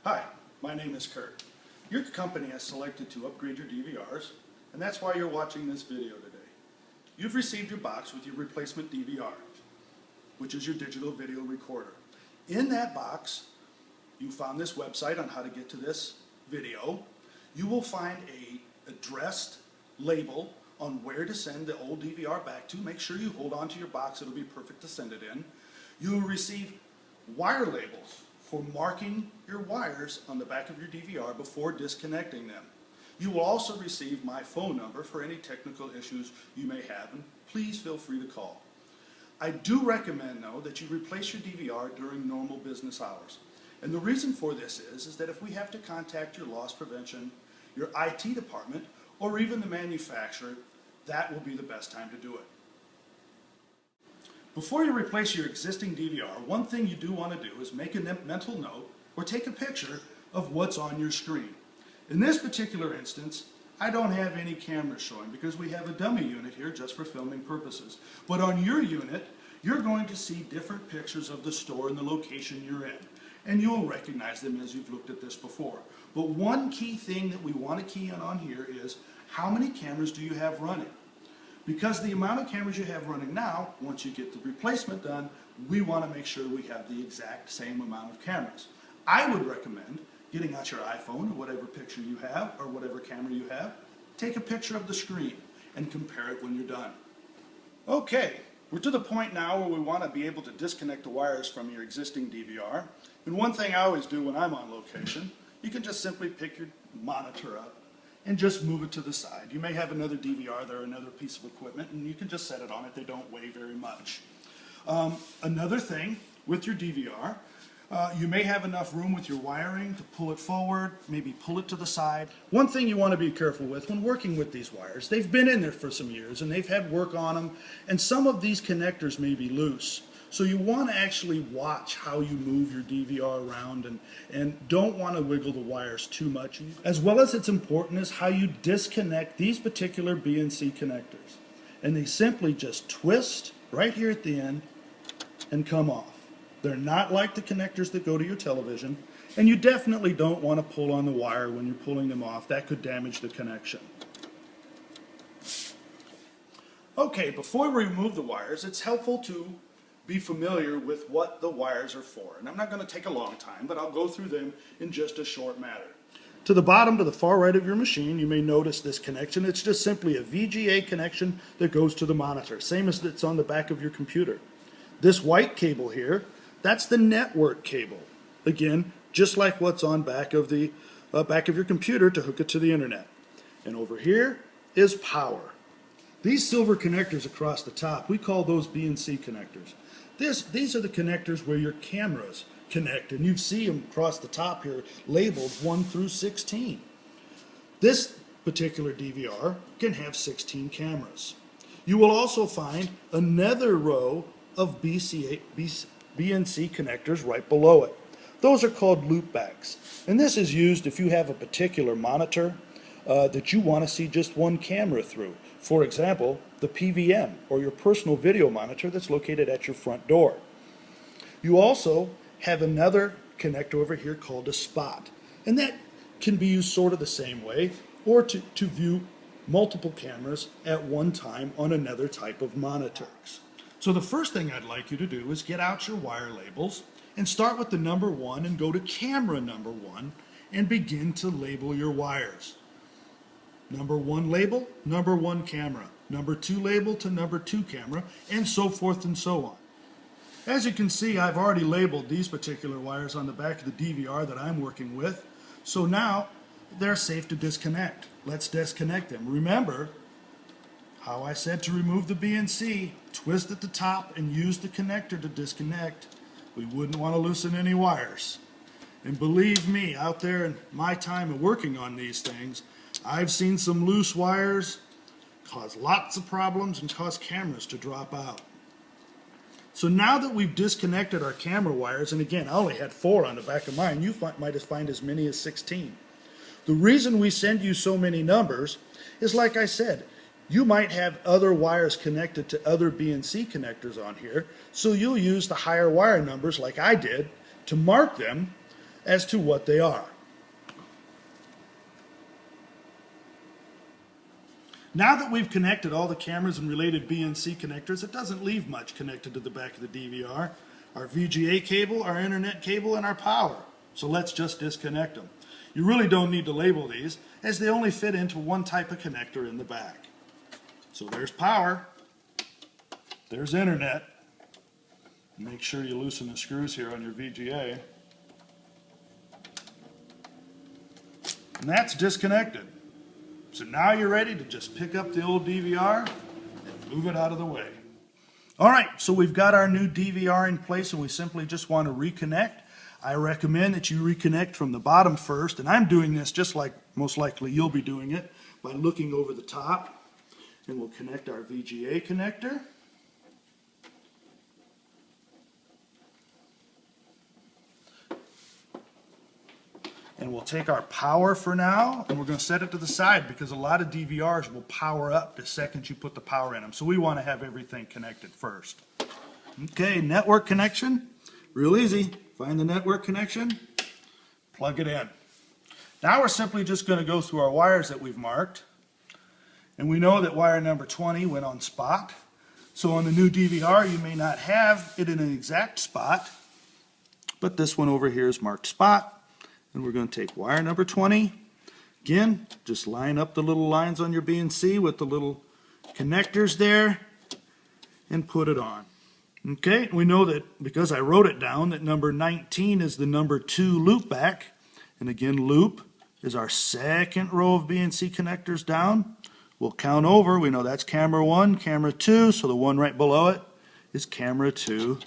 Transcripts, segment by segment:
Hi, my name is Kurt. Your company has selected to upgrade your DVRs, and that's why you're watching this video today. You've received your box with your replacement DVR, which is your digital video recorder. In that box, you found this website on how to get to this video. You will find a addressed label on where to send the old DVR back to. Make sure you hold on to your box, it'll be perfect to send it in. You will receive wire labels for marking your wires on the back of your DVR before disconnecting them. You will also receive my phone number for any technical issues you may have, and please feel free to call. I do recommend, though, that you replace your DVR during normal business hours. And the reason for this is that if we have to contact your loss prevention, your IT department, or even the manufacturer, that will be the best time to do it. Before you replace your existing DVR, one thing you do want to do is make a mental note or take a picture of what's on your screen. In this particular instance, I don't have any cameras showing because we have a dummy unit here just for filming purposes. But on your unit, you're going to see different pictures of the store and the location you're in. And you'll recognize them as you've looked at this before. But one key thing that we want to key in on here is how many cameras do you have running? Because the amount of cameras you have running now, once you get the replacement done, we want to make sure we have the exact same amount of cameras. I would recommend getting out your iPhone or whatever picture you have or whatever camera you have, take a picture of the screen and compare it when you're done. Okay, we're to the point now where we want to be able to disconnect the wires from your existing DVR. And one thing I always do when I'm on location, you can just simply pick your monitor up and just move it to the side. You may have another DVR there, another piece of equipment, and you can just set it on it. They don't weigh very much. Another thing with your DVR, you may have enough room with your wiring to pull it forward, maybe pull it to the side. One thing you want to be careful with when working with these wires, they've been in there for some years and they've had work on them, and some of these connectors may be loose. So you want to actually watch how you move your DVR around and don't want to wiggle the wires too much. As well as it's important is how you disconnect these particular BNC connectors. And they simply just twist right here at the end and come off. They're not like the connectors that go to your television, and you definitely don't want to pull on the wire when you're pulling them off. That could damage the connection. Okay, before we remove the wires, it's helpful to be familiar with what the wires are for. And I'm not going to take a long time, but I'll go through them in just a short matter. To the bottom, to the far right of your machine, you may notice this connection. It's just simply a VGA connection that goes to the monitor, same as it's on the back of your computer. This white cable here, that's the network cable. Again, just like what's on back of your computer to hook it to the internet. And over here is power. These silver connectors across the top, we call those BNC connectors. These are the connectors where your cameras connect, and you see them across the top here labeled 1 through 16. This particular DVR can have 16 cameras. You will also find another row of BNC connectors right below it. Those are called loopbacks, and this is used if you have a particular monitor that you want to see just one camera through. For example, the PVM or your personal video monitor that's located at your front door. You also have another connector over here called a spot, and that can be used sort of the same way or to view multiple cameras at one time on another type of monitor. So the first thing I'd like you to do is get out your wire labels and start with the number 1 and go to camera number 1 and begin to label your wires. Number 1 label, number 1 camera. Number 2 label to number 2 camera, and so forth and so on. As you can see, I've already labeled these particular wires on the back of the DVR that I'm working with. So now they're safe to disconnect. Let's disconnect them. Remember how I said to remove the BNC, twist at the top and use the connector to disconnect. We wouldn't want to loosen any wires. And believe me, out there in my time of working on these things, I've seen some loose wires cause lots of problems and cause cameras to drop out. So now that we've disconnected our camera wires, and again, I only had 4 on the back of mine, you might find as many as 16. The reason we send you so many numbers is, like I said, you might have other wires connected to other BNC connectors on here, so you'll use the higher wire numbers like I did to mark them as to what they are. Now that we've connected all the cameras and related BNC connectors, it doesn't leave much connected to the back of the DVR. Our VGA cable, our internet cable, and our power. So let's just disconnect them. You really don't need to label these, as they only fit into one type of connector in the back. So there's power, there's internet. Make sure you loosen the screws here on your VGA. And that's disconnected. So now you're ready to just pick up the old DVR and move it out of the way. All right, so we've got our new DVR in place and we simply just want to reconnect. I recommend that you reconnect from the bottom first, and I'm doing this just like most likely you'll be doing it by looking over the top. And we'll connect our VGA connector. And we'll take our power for now, and we're going to set it to the side because a lot of DVRs will power up the second you put the power in them. So we want to have everything connected first. Okay, network connection. Real easy. Find the network connection, plug it in. Now we're simply just going to go through our wires that we've marked. And we know that wire number 20 went on spot. So on the new DVR, you may not have it in an exact spot, but this one over here is marked spot. And we're going to take wire number 20. Again, just line up the little lines on your BNC with the little connectors there and put it on. Okay, we know that because I wrote it down that number 19 is the number 2 loop back. And again, loop is our second row of BNC connectors down. We'll count over. We know that's camera 1, camera 2, so the one right below it is camera 2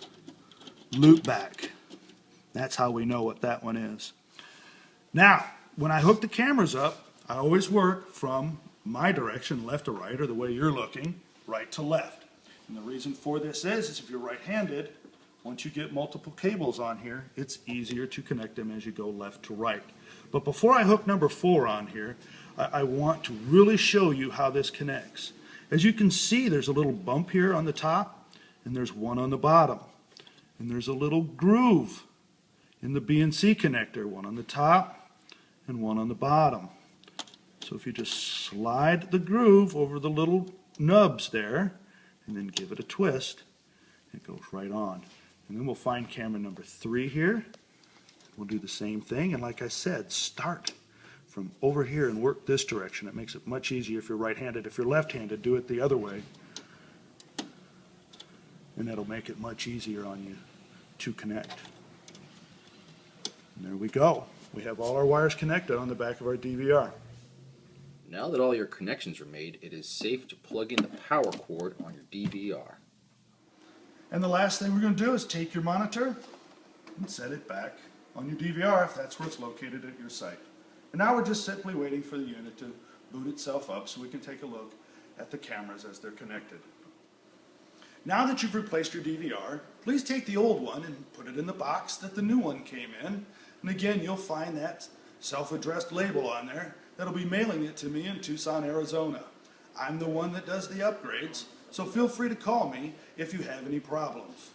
loop back. That's how we know what that one is. Now, when I hook the cameras up, I always work from my direction, left to right, or the way you're looking, right to left. And the reason for this is if you're right-handed, once you get multiple cables on here, it's easier to connect them as you go left to right. But before I hook number 4 on here, I want to really show you how this connects. As you can see, there's a little bump here on the top, and there's one on the bottom. And there's a little groove in the BNC connector, one on the top and one on the bottom. So if you just slide the groove over the little nubs there, and then give it a twist, it goes right on. And then we'll find camera number 3 here. We'll do the same thing, and like I said, start from over here and work this direction. It makes it much easier if you're right-handed. If you're left-handed, do it the other way. And that'll make it much easier on you to connect. And there we go. We have all our wires connected on the back of our DVR. Now that all your connections are made, it is safe to plug in the power cord on your DVR. And the last thing we're going to do is take your monitor and set it back on your DVR if that's where it's located at your site. And now we're just simply waiting for the unit to boot itself up so we can take a look at the cameras as they're connected. Now that you've replaced your DVR, please take the old one and put it in the box that the new one came in. And again, you'll find that self-addressed label on there that'll be mailing it to me in Tucson, Arizona. I'm the one that does the upgrades, so feel free to call me if you have any problems.